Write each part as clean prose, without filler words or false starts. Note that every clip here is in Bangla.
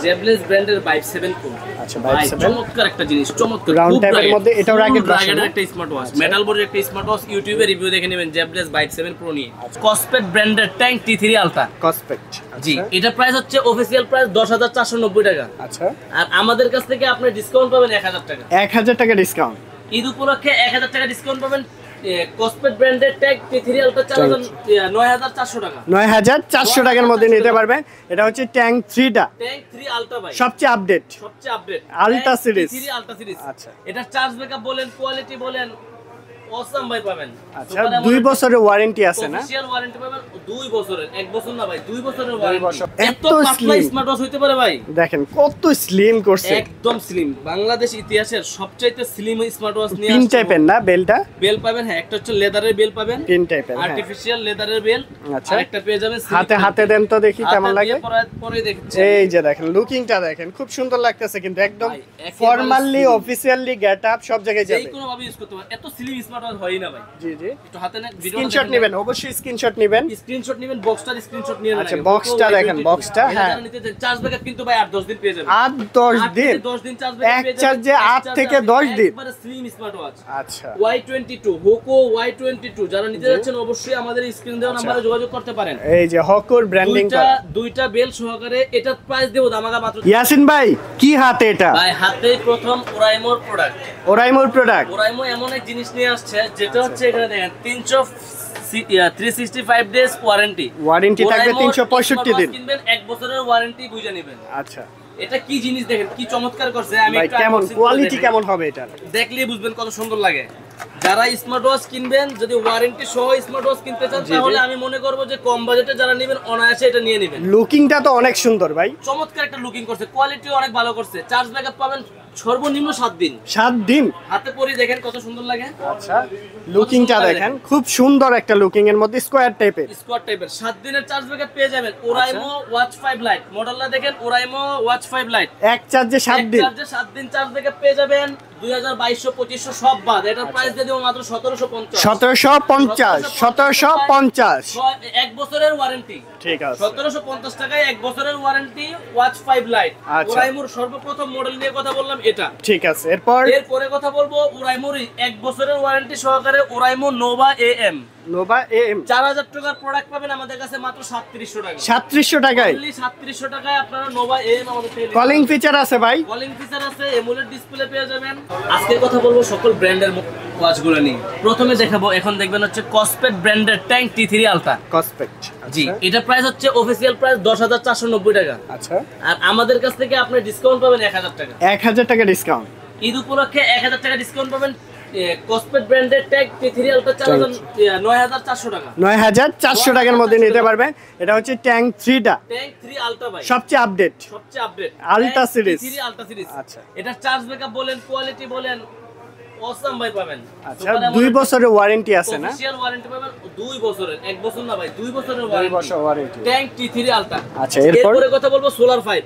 জেবলেস ব্র্যান্ডের ভাইব 7 প্রো। আচ্ছা ভাইব 7 চমৎকার একটা জিনিস, চমৎকার রাউন্ড টাইপের মধ্যে এটাও রাগেড একটা স্মার্ট ওয়াচ, মেটাল বোর্ডের একটা স্মার্ট ওয়াচ। ইউটিউবে রিভিউ দেখে নেবেন জেবলেস ভাইব 7 প্রো নিয়ে। কসপেট ব্র্যান্ডের ট্যাঙ্ক T3 আলট্রা। কসপেট জি, এটা প্রাইস হচ্ছে অফিশিয়াল প্রাইস 10490 টাকা। আচ্ছা, আর আমাদের কাছ থেকে আপনি ডিসকাউন্ট পাবেন 1000 টাকা। 1000 টাকা ডিসকাউন্ট। ঈদ উপলক্ষে 1000 টাকা ডিসকাউন্ট পাবেন। কসপেট ব্র্যান্ডের ট্যাগ T3 আলট্রা 9400 টাকা। 9400 টাকার মধ্যে নিতে পারবেন। এটা হচ্ছে ট্যাঙ্ক 3 টা, ট্যাঙ্ক 3 আলট্রা ভাই, সবচেয়ে update ultra series. T3 ultra series. আচ্ছা, এটা চার্জ ব্যাকআপ বলেন, কোয়ালিটি বলেন, অসাম ভাই পাবেন। আচ্ছা, 2 বছরের ওয়ারেন্টি আছে না? অফিশিয়াল ওয়ারেন্টি পাবেন 2 বছরের, 1 বছর না ভাই, 2 বছরের ওয়ারেন্টি। এত পাতলা স্মার্ট ওয়াচ হইতে পারে ভাই। দেখেন কত স্লিম করছে, একদম স্লিম। বাংলাদেশ ইতিহাসের সবচাইতে স্লিম স্মার্ট ওয়াচ নিয়ে পিন টাইপের না বেলটা? বেল পাবেন, হ্যাঁ, একটা হচ্ছে লেদারের বেল পাবেন, পিন টাইপের, আর্টিফিশিয়াল লেদারের বেল। আচ্ছা, আরেকটা পেয়ে যাবেন হাতে দেন তো দেখি কেমন লাগে। পরে দেখছি। এই যে দেখেন লুকিংটা দেখেন, খুব সুন্দর লাগতেছে, কিন্তু একদম ফর্মালি অফিশিয়ালি গেটআপ সব জায়গায় যাবে, যে কোনো ভাবে ইউজ করতে পারেন। এত স্লিম স্মার্ট ওয়াচ হয় না ভাই। জি জি, একটু হাতে নেন, স্ক্রিনশট নেবেন, অবশ্যই স্ক্রিনশট নেবেন। বক্সটার স্ক্রিনশট নিয়ে নেন। আচ্ছা, বক্সটা দেখেন, বক্সটা, হ্যাঁ, চার্জ ব্যাকআপ কিন্তু ভাই 8-10 দিন পেয়ে যাবেন। 8-10 দিন, 10 দিন চার্জ ব্যাকআপ পেয়ে যাবেন। এক চার্জে 8 থেকে 10 দিন। একবারে স্লিম স্মার্ট ওয়াচ। আচ্ছা, Y22 হোকো Y22 যারা নিতে যাচ্ছেন অবশ্যই আমাদের স্ক্রিন দেওয়া নম্বরে যোগাযোগ করতে পারেন। এই যে হকোর ব্র্যান্ডিং করা দুইটা বেল সহকারে এটার প্রাইস দেব দামাকা মাত্র। ইয়াসিন ভাই কি হাতে এটা? ভাই হাতেই প্রথম ওরাইমোর প্রোডাক্ট। ওরাইমোর প্রোডাক্ট। ওরাইমো এমন এক জিনিস নিয়ে আসছে যেটা হচ্ছে এখানে দেখেন 365 ডেজ ওয়ারেন্টি থাকবে, 365 দিন কিনবেন, 1 বছরের ওয়ারেন্টি বুঝে নেবেন। আচ্ছা, এটা কি জিনিস দেখেন কি চমৎকার করছে। আমি ভাই একটু কেমন কোয়ালিটি কেমন হবে এটা দেখলেই বুঝবেন কত সুন্দর লাগে। যারা স্মার্ট ওয়াচ কিনবেন, যদি ওয়ারেন্টি সহ স্মার্ট ওয়াচ কিনতে চান, তাহলে আমি মনে করব যে কম বাজেটে যারা নেবেন অনায়াসে এটা নিয়ে নেবেন। লুকিংটা তো অনেক সুন্দর ভাই, চমৎকার একটা লুকিং করছে, কোয়ালিটিও অনেক ভালো করছে। চার্জ ব্যাকআপ পাবেন সর্বনিম্ন 7 দিন। 7 দিন হাতে পরি দেখেন কত সুন্দর লাগে। আচ্ছা, লুকিংটা দেখেন, খুব সুন্দর একটা লুকিং এর মধ্যে স্কয়ার টাইপের 7 দিনের চার্জ ব্যাকআপ পেয়ে যাবেন। ওরাইমো ওয়াচ 5 লাইট মডেলটা দেখেন, ওরাইমো ওয়াচ 5 লাইট, এক চার্জে 7 দিন। 7 দিন চার্জ ব্যাকআপ পেয়ে যাবেন। 2200-2500 সব বাদ, এটার প্রাইস দিয়ে দেব মাত্র 1750। 1750 1 বছরের ওয়ারেন্টি। ঠিক আছে, 1750 টাকায় 1 বছরের ওয়ারেন্টি ওয়াচ 5 লাইট। ওরাইমোর সর্বপ্রথম মডেল নিয়ে কথা বললাম এটা, ঠিক আছে। এরপরে কথা বলবো ওরাইমোর 1 বছরের ওয়ারেন্টি সহকারে ওরাইমো নোভা AM। 4000 টাকার প্রোডাক্ট পাবেন আমাদের কাছে মাত্র 3700 টাকা। 3700 টাকায়, অনলি 3700 টাকায় আপনারা নোভা AM আমাদের থেকে কলিং ফিচার আছে ভাই, কলিং ফিচার আছে, এমোলেড ডিসপ্লে পেয়ে যাবেন। আজকে কথা বলবো সকল ব্র্যান্ডের ওয়াচগুলো নিয়ে। প্রথমে দেখাবো, এখন দেখবেন হচ্ছে কসপেট ব্র্যান্ডের ট্যাঙ্ক T3 আলট্রা। কসপেট, জি, এটা প্রাইস হচ্ছে অফিশিয়াল প্রাইস 10490 টাকা। আচ্ছা, আর আমাদের কাছ থেকে আপনি ডিসকাউন্ট পাবেন 1000 টাকা। 1000 টাকা ডিসকাউন্ট। ঈদ উপলক্ষে 1000 টাকা ডিসকাউন্ট পাবেন। কসপেট ব্র্যান্ডের ট্যাগ T3 আলট্রা 9400 টাকা। 9400 টাকার মধ্যে নিতে পারবেন। এটা হচ্ছে ট্যাঙ্ক 3 টা, ট্যাঙ্ক 3 আলট্রা ভাই, সবচেয়ে update ultra series. T3 ultra series. আচ্ছা, এটা চার্জ ব্যাকআপ বলেন, কোয়ালিটি বলেন, অসাম ভাই পাবেন। আচ্ছা, 2 বছরের ওয়ারেন্টি আছে না? অফিশিয়াল ওয়ারেন্টি পাবেন 2 বছরের, 1 বছর না ভাই, 2 বছরের ওয়ারেন্টি। Tank T3 ultra. আচ্ছা, এরপরে কথা বলবো সোলার 5।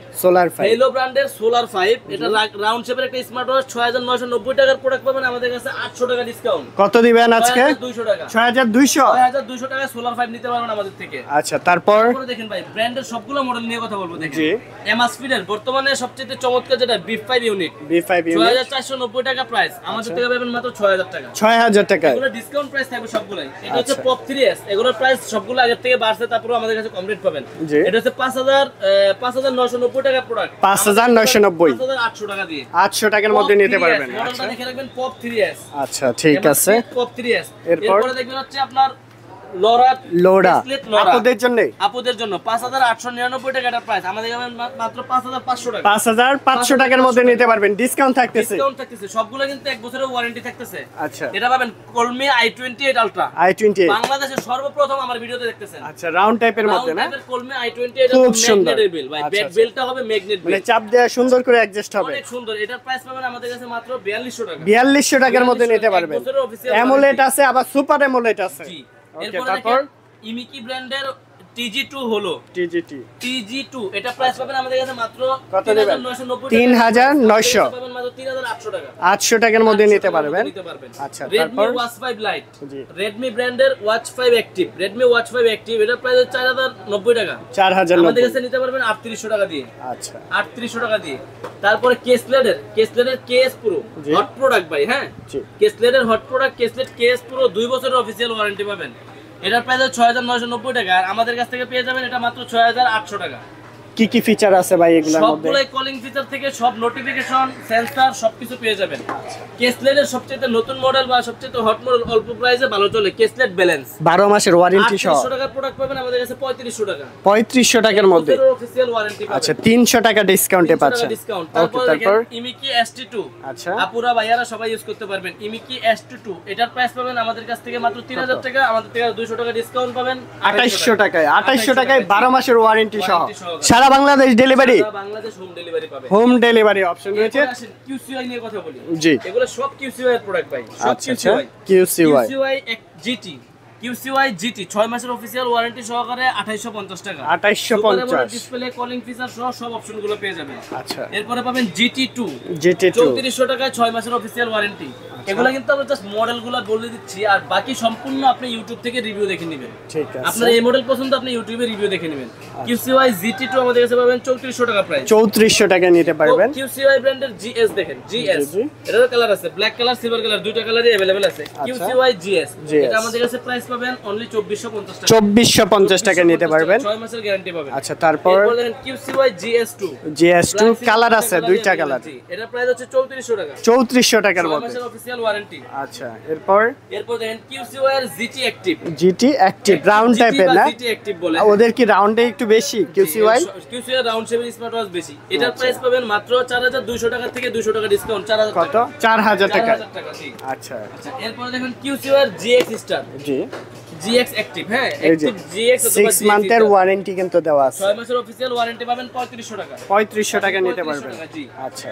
হেলো ব্র্যান্ডের সোলার 5, এটা রাউন্ড শেপের একটা স্মার্ট ওয়াচ। 6990 টাকার প্রোডাক্ট পাবেন আমাদের কাছে 800 টাকা ডিসকাউন্ট। কত দিবেন আজকে? 6200 টাকা। 6200 টাকায় সোলার 5 নিতে পারবেন আমাদের থেকে। আচ্ছা, তারপরে দেখেন ভাই ব্র্যান্ডের সবগুলো মডেল নিয়ে কথা বলবো। দেখেন এমআসপির বর্তমানে সবচেয়ে চমৎকার যেটা B5 ইউনিট, 6490 টাকা প্রাইস, আমাদের থেকে পাবেন মাত্র 6000 টাকা। 6000 টাকা। এগুলো ডিসকাউন্ট প্রাইস থাকবে সবগুলাই। এটা হচ্ছে পপ 3s, এগুলোর প্রাইস সবগুলো আগের থেকে বাড়ছে, তারপরে আমাদের কাছে কম রেট পাবেন। এটা হচ্ছে 5990 টাকা প্রোডাক্ট, 5990, 5800 টাকা দিয়ে 800 টাকার মধ্যে নিতে পারবেন। মডেলটা দেখে রাখবেন পপ 3s। আচ্ছা, ঠিক আছে। Pop 3s। এরপরে দেখবেন হচ্ছে আপনার লোরা আপুদের জন্য 5899 টাকা এটা প্রাইস, আমাদের মাত্র 5500 টাকা। 5500 টাকার মধ্যে নিতে পারবেন, ডিসকাউন্ট থাকতেছে। সবগুলো কিন্তু 1 বছরের ওয়ারেন্টি থাকতেছে। আচ্ছা, এটা পাবেন কলমি i28 আলট্রা। বাংলাদেশের সর্বপ্রথম আমার ভিডিওতে দেখতেছেন। আচ্ছা, রাউন্ড টাইপের মধ্যে না? কলমি i28 খুব সুন্দর বেল ভাই, ব্যাক বেলটা হবে ম্যাগনেট বেল, মানে চাপ দেয়া সুন্দর করে অ্যাডজাস্ট হবে, অনেক সুন্দর। এটার প্রাইস পাবেন আমাদের কাছে মাত্র 4200 টাকা। 4200 টাকার মধ্যে নিতে পারবেন। অ্যামোলেড আছে, আবার সুপার অ্যামোলেড আছে। ওকে, তারপর ইমিকি ব্র্যান্ডের TG2 হলো TG2, এটা প্রাইস পাবেন আমাদের কাছে মাত্র 3990 3900। পাবেন মাত্র 3800 টাকা। 800 টাকার মধ্যে নিতে পারবেন। আচ্ছা, তারপর Redmi Watch 5 Lite, Redmi ব্র্যান্ডের Watch 5 Active, Redmi Watch 5 Active এটার প্রাইস 4090 টাকা। 4090 আমাদের কাছে নিতে পারবেন 3800 টাকা দিয়ে। আচ্ছা, 3800 টাকা দিয়ে। তারপরে কেসলেটের কেস প্রো হট প্রোডাক্ট ভাই, হ্যাঁ কেসলেটের হট প্রোডাক্ট, কেসলেট কেস প্রো 2 বছরের অফিশিয়াল ওয়ারেন্টি পাবেন। এটার প্রাইস 6990 টাকা, আর আমাদের কাছ থেকে পেয়ে যাবেন এটা মাত্র 6800 টাকা। কি কি ফিচার আছে ভাই এগুলোর মধ্যে? সবগুলাই কলিং ফিচার থেকে সব নোটিফিকেশন, সেন্সর সবকিছু পেয়ে যাবেন। কেসলেটের সবচেয়ে নতুন মডেল বা সবচেয়ে হট মডেল, অল্প প্রাইসে ভালো চলে, কেসলেট ব্যালেন্স 12 মাসের ওয়ারেন্টি সহ। 3800 টাকার প্রোডাক্ট পাবেন আমাদের কাছে 3500 টাকা। 3500 টাকার মধ্যে অফিশিয়াল ওয়ারেন্টি পাবেন। আচ্ছা, 300 টাকা ডিসকাউন্টে পাচ্ছেন। ডিসকাউন্ট। ওকে, তারপর ইমিকি S22, আচ্ছা আপুরা ভাইয়ারা সবাই ইউজ করতে পারবেন। ইমিকি S22 এটার প্রাইস পাবেন আমাদের কাছ থেকে মাত্র 3000 টাকা, আমাদের থেকে 200 টাকা ডিসকাউন্ট পাবেন। 2800 টাকায় 2800 টাকায় 12 মাসের ওয়ারেন্টি সহ সারা বাংলাদেশ ডেলিভারি। সারা বাংলাদেশ হোম ডেলিভারি পাবেন। হোম ডেলিভারি অপশন রয়েছে। QCY নিয়ে কথা বলি। জি, এগুলো সব QCY এর প্রোডাক্ট ভাই, সব QCY। QCY GT, QCY GT 6 মাসের অফিশিয়াল ওয়ারেন্টি সহকারে 2850 টাকা। 2850 ডিসপ্লে, কলিং ফিচার সহ সব অপশনগুলো পেয়ে যাবেন। আচ্ছা, এরপরে পাবেন GT2 GT2 3400 টাকায় 6 মাসের অফিশিয়াল ওয়ারেন্টি। এগুলো কিন্তু আমরা জাস্ট মডেলগুলো বলে দিচ্ছি, আর বাকি সম্পূর্ণ আপনি ইউটিউব থেকে রিভিউ দেখে নেবেন। ঠিক আছে, আপনার এই মডেল পছন্দ আপনি ইউটিউবে রিভিউ দেখে নেবেন। QCY GT2 আমাদের কাছে পাবেন 3400 টাকা প্রাইস। 3400 টাকা নিতে পারবেন। QCY ব্র্যান্ডের GS দেখেন, GS এটার কালার আছে ব্ল্যাক কালার, সিলভার কালার, দুইটা কালারই अवेलेबल আছে। QCY GS এটা আমাদের কাছে প্রাইস পাবেন অনলি 2450 টাকা। 2450 টাকা নিতে পারবেন, 6 মাসের গ্যারান্টি পাবেন। আচ্ছা, তারপর দেখেন QCY GS2 কালার আছে, দুইটা কালার। এটার প্রাইস হচ্ছে 3400 টাকা। 3400 টাকার 6 মধ্যে মাসের অফিশিয়াল ওয়ারেন্টি। আচ্ছা, এরপর দেখেন QCY এর GT Active, GT Active round টাইপের না? GT Active বলে। ওদের কি রাউন্ডে একটু বেশি QCY? QCY রাউন্ড শেপের স্মার্ট ওয়াচ বেশি। এটার প্রাইস পাবেন মাত্র 4200 টাকা থেকে 200 টাকা ডিসকাউন্ট। 4000 কত? 4000 টাকা। 4000 টাকা, জি। আচ্ছা, এরপর দেখেন QCY এর GX Star, জি GX Active, হ্যাঁ এই যে Active GX অথবা 6 মান্থের ওয়ারেন্টি কিন্তু দেওয়া আছে। 6 মাসের অফিশিয়াল ওয়ারেন্টি পাবেন 3500 টাকা। 3500 টাকা নিতে পারবেন। 3500 টাকা, জি। আচ্ছা,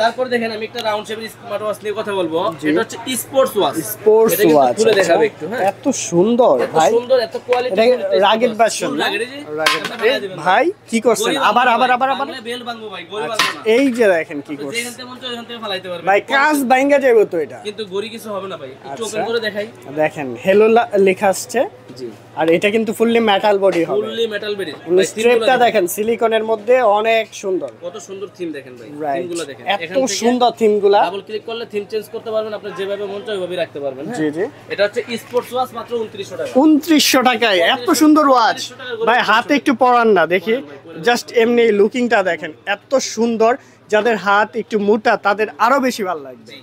তারপর দেখেন আমি একটা রাউন্ড শেপের স্মার্ট ওয়াচ নিয়ে কথা বলবো। এটা হচ্ছে স্পোর্টস ওয়াচ। স্পোর্টস এটা কিন্তু ওয়াচ খুলে দেখাবে একটু, হ্যাঁ এত সুন্দর এত ভাই, সুন্দর, এত কোয়ালিটি। এটা রাগেড ভার্সন না? ভাই কি করছেন? আবার বেল ভাঙবো ভাই, গড়ি ভাঙবো না। এই যে দেখেন কি করছেন যেখান থেকে মন চায় ওখান থেকে ফালাইতে পারবে ভাই, কাজ ভাঙা যাবে তো এটা। কিন্তু গড়ি কিছু হবে না ভাই, একটু আচ্ছা। ওপেন করে দেখাই। দেখেন হেলো লেখা আসছে, জি, আর এটা কিন্তু ফুললি মেটাল বডি হবে। Fully metal body. স্ট্রেপটা দেখেন সিলিকনের মধ্যে অনেক সুন্দর। কত সুন্দর থিম দেখেন ভাই, রাইট, থিমগুলো দেখেন। এত সুন্দর থিমগুলা। ডাবল ক্লিক করলে থিম চেঞ্জ করতে পারবেন, আপনি যেভাবে মন চায় ওইভাবে রাখতে পারবেন, হ্যাঁ। জি জি, এটা হচ্ছে স্পোর্টস ওয়াচ মাত্র 2900 টাকা। 2900 টাকায় এত সুন্দর ওয়াচ ভাই, হাতে একটু পরান না দেখি, জাস্ট এমনি লুকিংটা দেখেন এত সুন্দর। যাদের হাত একটু মোটা তাদের আরো বেশি ভালো লাগবে।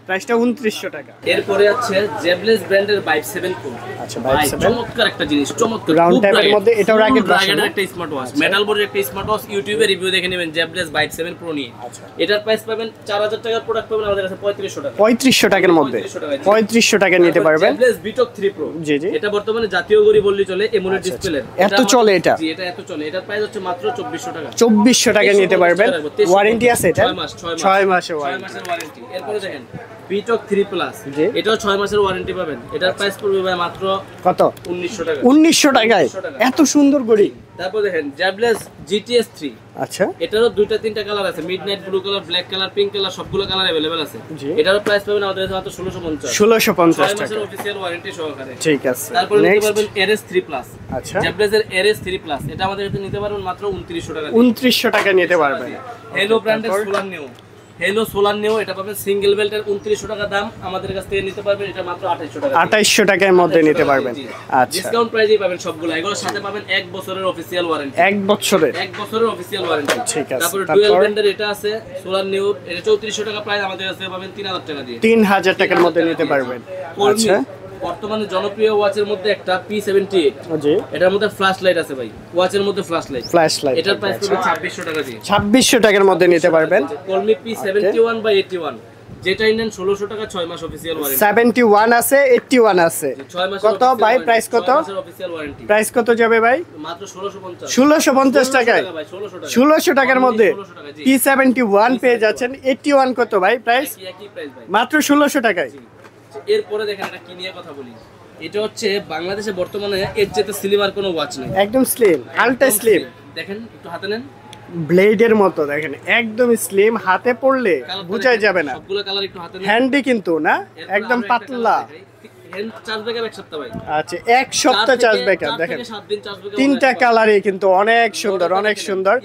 প্রাইসটা 2900 টাকা। এরপরে আছে জেবলেস ব্র্যান্ডের ভাইব 7 প্রো। আচ্ছা, ভাইব 7 চমৎকার একটা জিনিস, চমৎকার। রাউন্ড টাইপের মধ্যে, এটাও রাগেড ভার্সন একটা স্মার্ট ওয়াচ, মেটাল বডির একটা স্মার্ট ওয়াচ। ইউটিউবে রিভিউ দেখে নেবেন জেবলেস ভাইব 7 প্রো নিয়ে। আচ্ছা, এটার প্রাইস পাবেন 4000 টাকার প্রোডাক্ট পাবেন আমাদের কাছে 3500 টাকা। 3500 টাকার মধ্যে 3500 টাকা নিতে পারবেন। জেবলেস বিটক 3 প্রো, জি জি, এটা বর্তমানে জাতীয় গড়ি বললি চলে, এমোলেড ডিসপ্লে। এত চলে এটা? জি, এটা এত চলে। এটার প্রাইস হচ্ছে মাত্র 2400 টাকা। 2400 টাকা নিতে পারবেন। ওয়ারেন্টি আছে এটা? 6 মাস, 6 মাসের 6 ওয়ারেন্টি। মাসের ওয়ারেন্টি। এরপরে দেখেন বিটক 3 প্লাস, জি, এটাও 6 মাসের ওয়ারেন্টি পাবেন। এটার প্রাইস পড়বে ভাই মাত্র কত? 1900 টাকা। 1900 টাকায় এত সুন্দর ঘড়ি। তারপর দেখেন জেবলেস GTS 3, আচ্ছা, এটারও দুইটা তিনটা কালার আছে, midnight blue colour, black colour, pink colour, সবগুলো কালার अवेलेबल আছে। জি, এটারও প্রাইস পাবেন আমাদের কাছে মাত্র 1650। 1650 6 টাকা। মাসের অফিশিয়াল ওয়ারেন্টি সহকারে। ঠিক আছে, তারপর নিতে নেক্সট পারবেন RS 3 প্লাস। আচ্ছা, জেবলেসের RS 3 প্লাস, এটা আমাদের কাছে নিতে পারবেন মাত্র 2900 টাকা। 2900 টাকা নিতে পারবেন। হেলো ব্র্যান্ডের সোলার নিও, হেলো সোলার নিও, এটা পাবেন সিঙ্গেল বেল্টের 2900 টাকা দাম, আমাদের কাছ থেকে নিতে পারবেন এটা মাত্র 2800 টাকা। 2800 টাকার মধ্যে নিতে পারবেন। আচ্ছা, ডিসকাউন্ট প্রাইসেই পাবেন সবগুলো। এগুলোর সাথে পাবেন 1 বছরের অফিশিয়াল ওয়ারেন্টি। 1 বছরের? 1 বছরের অফিশিয়াল ওয়ারেন্টি। ঠিক আছে। তারপরে ডুয়াল ব্র্যান্ডের এটা আছে সোলার নিও, এটা 3400 টাকা প্রাইস, আমাদের কাছে পাবেন 3000 টাকা দিয়ে। 3000 টাকার মধ্যে নিতে পারবেন। আচ্ছা, বর্তমানে জনপ্রিয় ওয়াচের মধ্যে একটা P78, জি, এটার মধ্যে ফ্ল্যাশ লাইট আছে ভাই, ওয়াচের মধ্যে ফ্ল্যাশ লাইট। এটার প্রাইস পড়বে 2600 টাকা দিয়ে। 2600 টাকার মধ্যে নিতে পারবেন। কলমি P71 বা 81, যেটা ইন্ডিয়ান 1600 টাকা, 6 মাস অফিশিয়াল ওয়ারেন্টি। 71 আছে, 81 আছে। কত ভাই প্রাইস কত? 6 মাসের অফিশিয়াল ওয়ারেন্টি। প্রাইস কত যাবে ভাই? মাত্র 1650। 1650 টাকায়? ভাই 1600 টাকা। 1600 টাকার মধ্যে 1600 টাকা, জি। P71 পেয়ে যাচ্ছেন। 81 কত ভাই প্রাইস? একই প্রাইস ভাই, মাত্র 1600 টাকায়। এরপরে দেখেন এটা কি নিয়ে কথা বলি। এটা হচ্ছে বাংলাদেশে বর্তমানে এর চেয়ে স্লিম আর কোনো ওয়াচ নেই, একদম স্লিম, আলট্রা স্লিম। দেখেন একটু হাতে নেন, ব্লেডের মতো দেখেন, একদম স্লিম, হাতে পড়লে বোঝাই যাবে না। সবগুলো কালার একটু হাতে হ্যান্ডি কিন্তু না, একদম পাতলা। চার্জ ব্যাকআপ এক সপ্তাহ ভাই। আচ্ছা, এক সপ্তাহ চার্জ ব্যাকআপ। দেখেন 7 দিন চার্জ ব্যাকআপ। তিনটা কালারই কিন্তু অনেক সুন্দর, অনেক সুন্দর।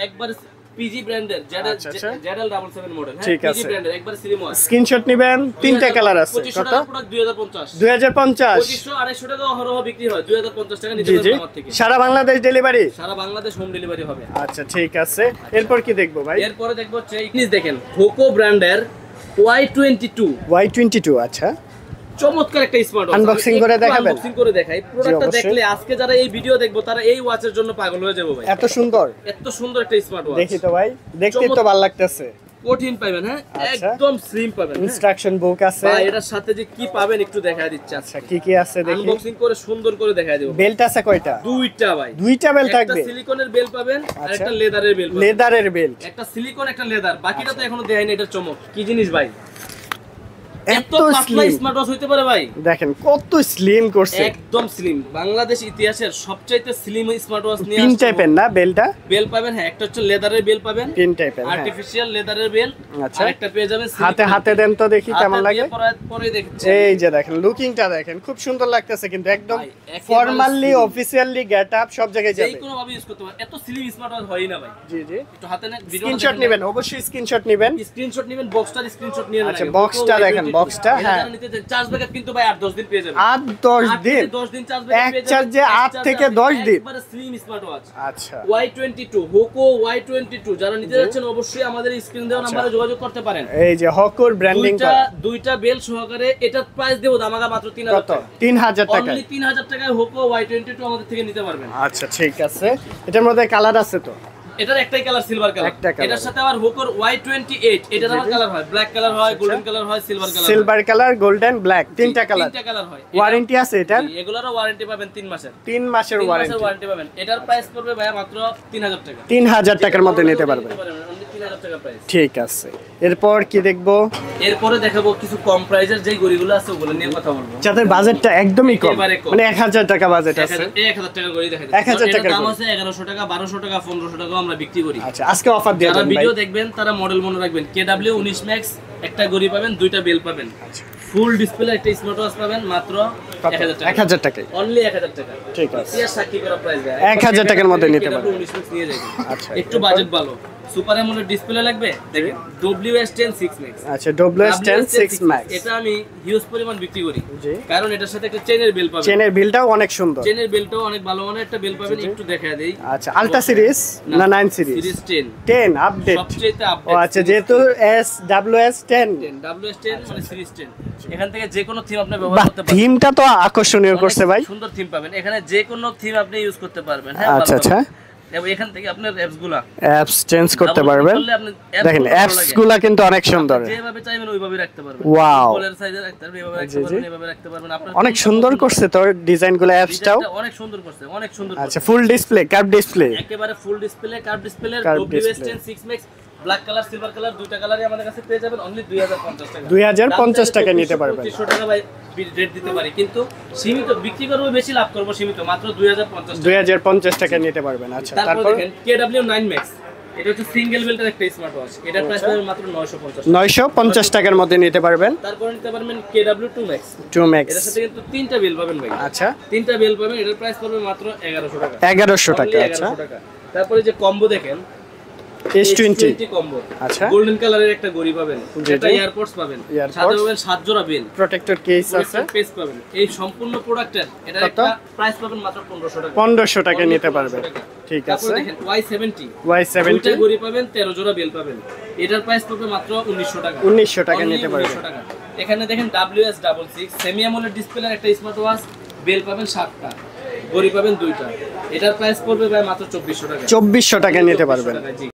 একবার পিজি ব্র্যান্ডের জেডএল 77 মডেল, হ্যাঁ ঠিক পিজি আছে। ব্র্যান্ডের একবার স্লিম ওয়াচ। স্ক্রিনশট নেবেন, তিনটা কালার আছে। কত? 2050 2050। 2500 250 টাকা অহরহ বিক্রি হয়, 2050 টাকা নিতে জি জি, পারবেন আমার থেকে। সারা বাংলাদেশ ডেলিভারি। সারা বাংলাদেশ হোম ডেলিভারি হবে। আচ্ছা ঠিক আছে, এরপর কি দেখবো ভাই? এরপরে দেখবো হচ্ছে ইগনিস, দেখেন হোকো ব্র্যান্ডের Y22। Y22। আচ্ছা, চমৎকার একটা স্মার্ট ওয়াচ। আনবক্সিং করে দেখাবেন? আনবক্সিং করে দেখাই। প্রোডাক্টটা অবশ্যই। দেখলে আজকে যারা এই ভিডিও দেখবো তারা এই ওয়াচের জন্য পাগল হয়ে যাবে ভাই। এত সুন্দর, এত সুন্দর একটা স্মার্ট ওয়াচ। দেখি তো ভাই, দেখতে তো ভালো লাগতেছে। কঠিন পাবেন, হ্যাঁ আচ্ছা। একদম স্লিম পাবেন। ইনস্ট্রাকশন বুক আছে। ভাই এটার সাথে যে কি পাবেন একটু দেখায় দিচ্ছি। আচ্ছা, কি কি আছে দেখি। আনবক্সিং করে সুন্দর করে দেখায় দেব। বেল্ট আছে কয়টা? দুইটা ভাই। দুইটা বেল্ট একটা থাকবে। সিলিকনের বেল পাবেন আর আচ্ছা। একটা লেদারের বেল পাবেন। লেদারের বেল্ট। একটা সিলিকন একটা লেদার, বাকিটা তো এখনো দেখাইনি। এটার চমক কি জিনিস ভাই? এত এত পাতলা স্লিম, স্মার্ট ওয়াচ হইতে পারে ভাই? দেখেন কত স্লিম করছে। একদম স্লিম। বাংলাদেশ ইতিহাসের সবচাইতে স্লিম স্মার্ট ওয়াচ নিয়ে পিন আসছে। টাইপের না বেলটা? বেল পাবেন, হ্যাঁ একটা হচ্ছে লেদারের বেল পাবেন, পিন টাইপের, হ্যাঁ। আর্টিফিশিয়াল লেদারের বেল। আচ্ছা। আর একটা পেয়ে যাবেন হাতে হাতে দেন তো দেখি কেমন লাগে। পরে দেখছি। এই যে দেখেন, লুকিংটা দেখেন, খুব সুন্দর লাগতেছে কিন্তু একদম ভাই, একেবারে ফর্মালি, slim। অফিশিয়ালি গেটআপ সব জায়গায় যেই যাবে। কোনো ভাবে ইউজ করতে পারেন। এত স্লিম স্মার্ট ওয়াচ হয়ই না ভাই। জি জি, একটু হাতে নেন, স্ক্রিনশট নেবেন, অবশ্যই স্ক্রিনশট নেবেন। স্ক্রিনশট নেবেন, বক্সটার স্ক্রিনশট নিয়ে নেন। আচ্ছা, বক্সটা দেখেন, বক্সটা, হ্যাঁ। চার্জ ব্যাকআপ কিন্তু ভাই 8-10 দিন পেয়ে যাবেন। 8-10 দিন? 10 দিন চার্জ ব্যাকআপ এক পেয়ে যাবেন। চার্জে 8 থেকে 10 দিন? একবারে স্লিম স্মার্ট ওয়াচ। আচ্ছা, Y22 হোকো Y22 যারা নিতে যাচ্ছেন অবশ্যই আমাদের স্ক্রিন দেওয়া নম্বরে যোগাযোগ করতে পারেন। এই যে হকুর ব্র্যান্ডিং করা। দুইটা বেল সহকারে এটার প্রাইস দেব দামাগা মাত্র 3000 কত? টাকা। 3000 টাকা। অনলি 3000 টাকায় হোকো Y22 আমাদের থেকে নিতে পারবেন। আচ্ছা ঠিক আছে, এটার মধ্যে কালার আছে তো? এটার একটাই কালার, সিলভার কালার। একটা কালার। এটার সাথে আবার হোকোর Y28 এটার আবার কালার হয়, ব্ল্যাক কালার হয়, গোল্ডেন কালার হয়, silver colour. Silver colour, golden, black, তিনটা কালার। তিনটা কালার হয়। ওয়ারেন্টি আছে এটার? এগুলারও ওয়ারেন্টি পাবেন 3 মাসের। 3 মাসের 3 মাসের ওয়ারেন্টি। ওয়ারেন্টি পাবেন। এটার প্রাইস পড়বে ভাই মাত্র 3000 টাকা। 3000 টাকার মধ্যে নিতে পারবেন। অনলি 3000 টাকা প্রাইস। ঠিক আছে, এরপর কি দেখবো? এরপরে দেখাবো কিছু কম প্রাইসের যেই ঘড়িগুলো আছে ওগুলো নিয়ে কথা বলবো। যাদের বাজেটটা একদমই কম, একেবারে কম। মানে 1000 টাকা বাজেট আছে। 1000 টাকার ঘড়ি দেখাই। 1000 টাকার দাম ঘড়ি। আছে 1100 টাকা, 1200 টাকা, 1500 টাকা আমরা বিক্রি করি। আচ্ছা, আজকে অফার দিয়ে যারা দেন ভাই। ভিডিও দেখবেন তারা মডেল মনে রাখবেন, KW 19 ম্যাক্স একটা ঘড়ি পাবেন, দুইটা বেল পাবেন, ফুল ডিসপ্লে একটা স্মার্ট ওয়াচ পাবেন মাত্র 1000 টাকা। 1000 টাকায়। অনলি 1000 টাকা। ঠিক আছে, ইতিহাস সাক্ষী করা প্রাইস ভাই। 1000 টাকার মধ্যে নিতে KW পারবেন। 19 ম্যাক্স নিয়ে যাবেন। আচ্ছা, একটু বাজেট ভালো সুপার অ্যামোলেড ডিসপ্লে লাগবে, দেখেন WS10 6 ম্যাক্স। আচ্ছা, WS10 6 ম্যাক্স। এটা আমি হিউজ পরিমাণ বিক্রি করি, জি। কারণ এটার সাথে একটা চেনের বেল পাবেন। চেনের বিলটাও অনেক সুন্দর। চেনের বেলটাও অনেক ভালো মানের একটা বেল পাবেন, একটু দেখায় দেই। আচ্ছা, আলট্রা সিরিজ না 9 সিরিজ? Series 10 10 update. সবচেয়ে ও আপডেট। আচ্ছা, যেহেতু WS10। WS10 মানে সিরিজ 10। এখান থেকে যে কোনো থিম আপনি ব্যবহার বাহ, করতে পারবেন। থিমটা তো আকর্ষণীয় করছে ভাই। সুন্দর থিম পাবেন এখানে, যে কোনো থিম আপনি ইউজ করতে পারবেন। হ্যাঁ, আচ্ছা আচ্ছা, এবং এখান থেকে আপনার অ্যাপসগুলো অ্যাপস চেঞ্জ করতে পারবেন। দেখেন অ্যাপসগুলো কিন্তু অনেক সুন্দর, যেভাবে চাইবেন ওইভাবে রাখতে পারবেন। ওয়াও, বলের সাইজে রাখতে পারবেন, এইভাবে রাখতে পারবেন, এইভাবে রাখতে পারবেন। আপনার অনেক সুন্দর করছে তো ডিজাইনগুলো, অ্যাপসটাও অনেক সুন্দর করছে, অনেক সুন্দর। আচ্ছা, ফুল ডিসপ্লে, কার্ভ ডিসপ্লে, একেবারে full display, curve display, Curved WS10 6 max black colour, silver colour, দুইটা কালারই আমাদের কাছে পেয়ে যাবেন অনলি 2050 টাকা। 2050 টাকা নিতে পারবেন। 2500 টাকা ভাই রেট দিতে পারি, কিন্তু সীমিত বিক্রি করব, বেশি লাভ করব, সীমিত মাত্র 2050 টাকা। 2050 টাকা নিতে পারবেন। আচ্ছা, তারপর তারপর দেখেন KW9 ম্যাক্স, এটা হচ্ছে সিঙ্গেল বেল্টের একটা স্মার্ট ওয়াচ। এটার প্রাইস পাবেন মাত্র 950 টাকা। 950 টাকার মধ্যে নিতে পারবেন। তারপর নিতে পারবেন KW2 ম্যাক্স। 2 ম্যাক্স, এর সাথে কিন্তু তিনটা বেল পাবেন ভাই। আচ্ছা, তিনটা বেল পাবেন, এটার প্রাইস পড়বে মাত্র 1100 টাকা। 1100 টাকা। Only আচ্ছা, 1100 টাকা। তারপরে যে কম্বো দেখেন S20 কম্বো, আচ্ছা, গোল্ডেন কালারের একটা ঘড়ি পাবেন, জি, এটা জি। এয়ারপডস পাবেন, Earpods। সাথে পাবেন 7 জোড়া বেল, প্রোটেক্টর কেস আছে, পেজ পাবেন। এই সম্পূর্ণ প্রোডাক্টের এটা কত? একটা প্রাইস পাবেন মাত্র 1500 টাকা। 1500 টাকা Only নিতে 1500 পারবেন। টাকা। ঠিক তারপর আছে, দেখেন Y70 Y70 দুইটা ঘড়ি পাবেন, 13 জোড়া বেল পাবেন, এটার প্রাইস পড়বে মাত্র 1900 টাকা। 1900 টাকা Only নিতে পারবেন। 1900 টাকা। এখানে দেখেন WS66 সেমি অ্যামোলেড ডিসপ্লের একটা স্মার্ট ওয়াচ, বেল পাবেন 7টা, ঘড়ি পাবেন 2টা, এটার প্রাইস পড়বে ভাই মাত্র 2400 টাকা। 2400 টাকা নিতে 2400 পারবেন। টাকা, জি।